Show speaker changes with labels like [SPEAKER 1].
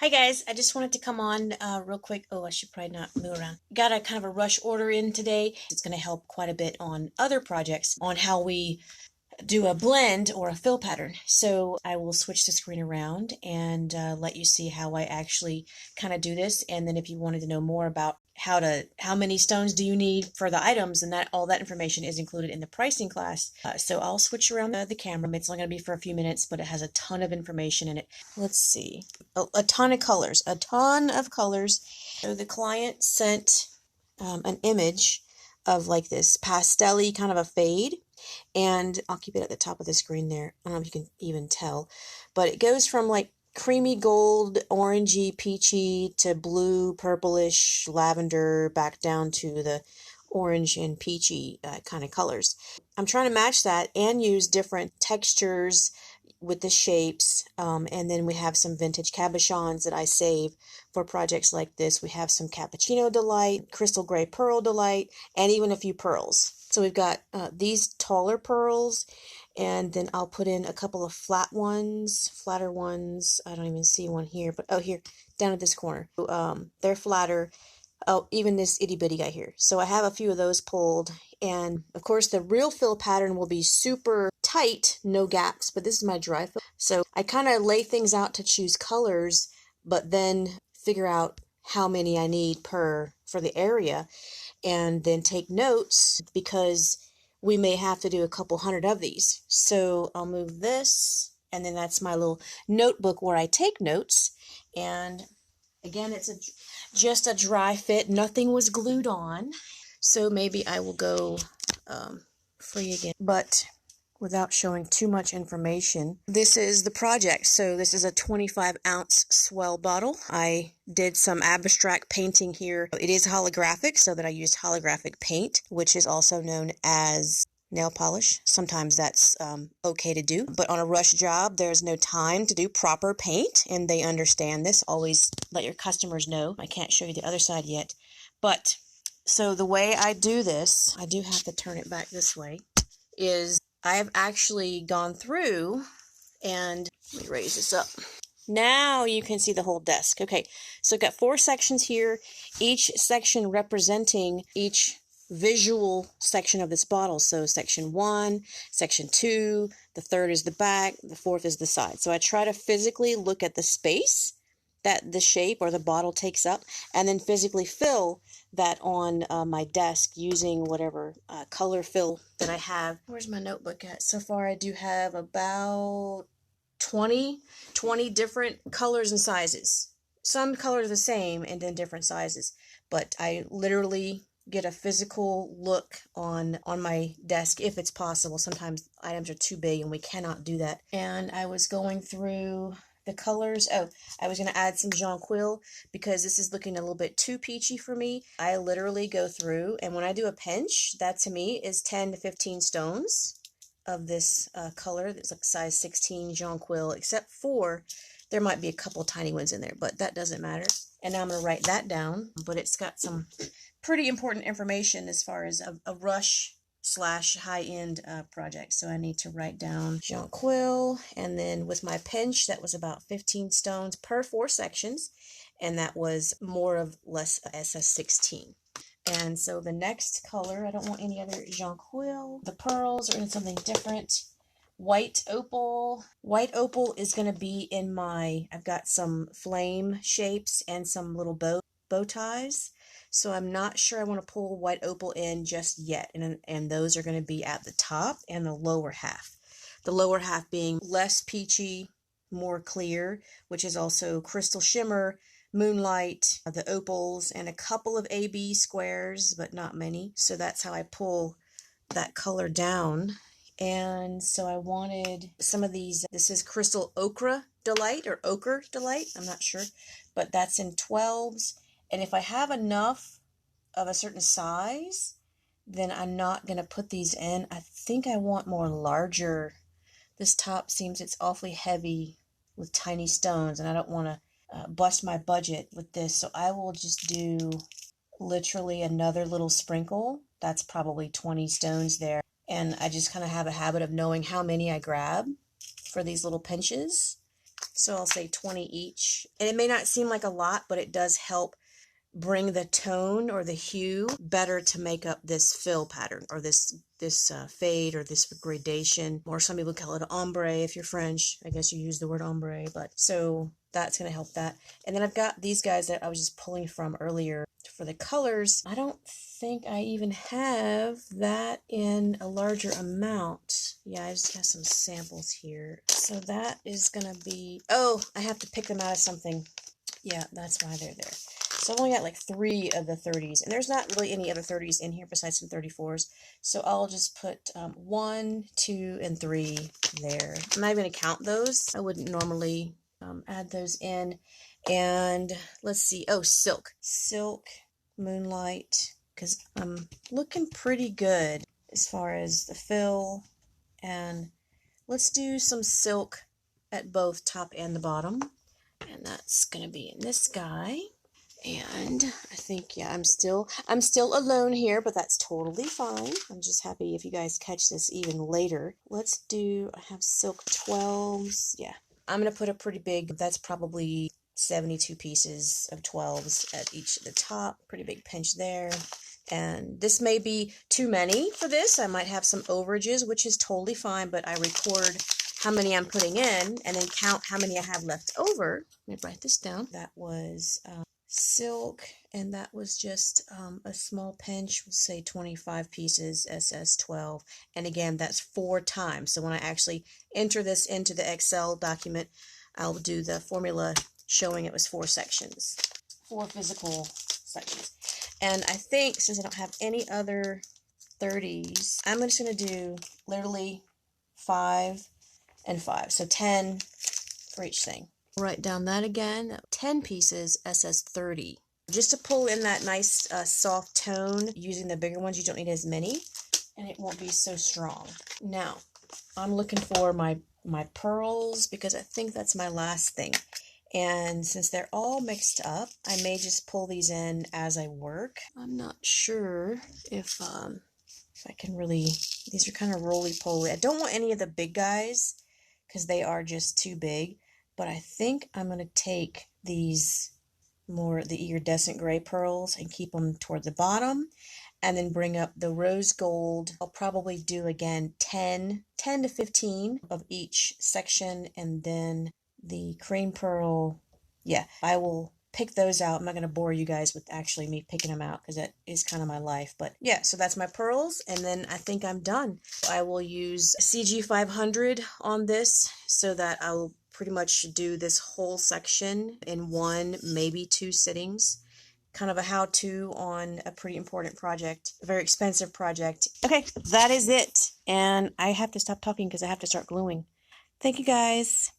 [SPEAKER 1] Hi guys, I just wanted to come on real quick. Oh, I should probably not move around. Got a kind of a rush order in today. It's going to help quite a bit on other projects on how we do a blend or a fill pattern. So I will switch the screen around and let you see how I actually kind of do this. And then if you wanted to know more about how many stones do you need for the items, and that all that information is included in the pricing class. So I'll switch around the camera. It's only going to be for a few minutes, but it has a ton of information in it. Let's see. A ton of colors. A ton of colors. So the client sent an image of like this pastel-y kind of a fade. And I'll keep it at the top of the screen there. I don't know if you can even tell, but it goes from like creamy gold, orangey, peachy to blue, purplish, lavender, back down to the orange and peachy kind of colors. I'm trying to match that and use different textures with the shapes. And then we have some vintage cabochons that I save for projects like this. We have some cappuccino delight, crystal gray pearl delight, and even a few pearls. So we've got these taller pearls, and then I'll put in a couple of flatter ones. I don't even see one here, but oh, here, down at this corner. They're flatter. Oh, even this itty bitty guy here. So I have a few of those pulled, and of course the real fill pattern will be super tight, no gaps, but this is my dry fill. So I kind of lay things out to choose colors, but then figure out how many I need for the area, and then take notes because we may have to do a couple hundred of these. So I'll move this, and then that's my little notebook where I take notes. And again, it's just a dry fit. Nothing was glued on. So maybe I will go free again, but without showing too much information. This is the project. So this is a 25-ounce swell bottle. I did some abstract painting here. It is holographic, so that I used holographic paint, which is also known as nail polish. Sometimes that's okay to do, but on a rush job, there's no time to do proper paint, and they understand this. Always let your customers know. I can't show you the other side yet, but so the way I do this, I do have to turn it back this way, is I have actually gone through and let me raise this up. Now you can see the whole desk. Okay, so I've got 4 sections here, each section representing each visual section of this bottle. So section 1, section 2, the 3rd is the back, the 4th is the side. So I try to physically look at the space that the shape or the bottle takes up, and then physically fill that on my desk using whatever color fill that I have. Where's my notebook at? So far I do have about 20 different colors and sizes. Some colors are the same and then different sizes, but I literally get a physical look on my desk if it's possible. Sometimes items are too big and we cannot do that. And I was going through the colors. Oh, I was going to add some jonquil because this is looking a little bit too peachy for me. I literally go through, and when I do a pinch, that to me is 10 to 15 stones of this color. It's like size 16 jonquil, except for there might be a couple tiny ones in there, but that doesn't matter. And now I'm going to write that down, but it's got some pretty important information as far as a rush / high-end project. So I need to write down jonquil, and then with my pinch, that was about 15 stones per 4 sections, and that was more or less SS16. And so the next color, I don't want any other jonquil. The pearls are in something different. White opal. White opal is going to be in my, I've got some flame shapes and some little bow ties. So I'm not sure I want to pull white opal in just yet. And those are going to be at the top and the lower half. The lower half being less peachy, more clear, which is also crystal shimmer, moonlight, the opals, and a couple of AB squares, but not many. So that's how I pull that color down. And so I wanted some of these. This is crystal ochre delight or ochre delight. I'm not sure, but that's in 12s. And if I have enough of a certain size, then I'm not going to put these in. I think I want more larger. This top seems it's awfully heavy with tiny stones, and I don't want to bust my budget with this. So I will just do literally another little sprinkle. That's probably 20 stones there. And I just kind of have a habit of knowing how many I grab for these little pinches. So I'll say 20 each. And it may not seem like a lot, but it does help bring the tone or the hue better to make up this fill pattern, or this fade, or this gradation, or some people call it ombre if you're French. I guess you use the word ombre, but so that's going to help that. And then I've got these guys that I was just pulling from earlier for the colors. I don't think I even have that in a larger amount. Yeah, I just got some samples here. So that is going to be, oh, I have to pick them out of something. Yeah, that's why they're there. So I've only got like 3 of the 30s, and there's not really any other 30s in here besides some 34s. So I'll just put 1, 2, and 3 there. I'm not even going to count those. I wouldn't normally add those in. And let's see. Oh, silk. Silk, moonlight, because I'm looking pretty good as far as the fill. And let's do some silk at both top and the bottom. And that's going to be in this guy. And I think, yeah, I'm still alone here, but that's totally fine. I'm just happy if you guys catch this even later. Let's do, I have silk 12s. Yeah, I'm going to put a pretty big, that's probably 72 pieces of 12s at each of the top. Pretty big pinch there. And this may be too many for this. I might have some overages, which is totally fine, but I record how many I'm putting in and then count how many I have left over. Let me write this down. That was silk, and that was just a small pinch. We'll say 25 pieces, SS12. And again, that's 4 times. So when I actually enter this into the Excel document, I'll do the formula showing it was 4 sections, 4 physical sections. And I think since I don't have any other 30s, I'm just going to do literally 5 and 5. So 10 for each thing. Write down that again. 10 pieces, SS30. Just to pull in that nice soft tone, using the bigger ones, you don't need as many, and it won't be so strong. Now, I'm looking for my pearls, because I think that's my last thing. And since they're all mixed up, I may just pull these in as I work. I'm not sure if I can really, these are kind of roly-poly. I don't want any of the big guys because they are just too big, but I think I'm going to take these the iridescent gray pearls and keep them toward the bottom, and then bring up the rose gold. I'll probably do again 10 to 15 of each section, and then the cream pearl, yeah, I will pick those out. I'm not going to bore you guys with actually me picking them out because that is kind of my life. But yeah, so that's my pearls, and then I think I'm done. I will use CG 500 on this so that I'll pretty much do this whole section in 1, maybe 2 sittings. Kind of a how-to on a pretty important project, a very expensive project. Okay, that is it. And I have to stop talking because I have to start gluing. Thank you guys.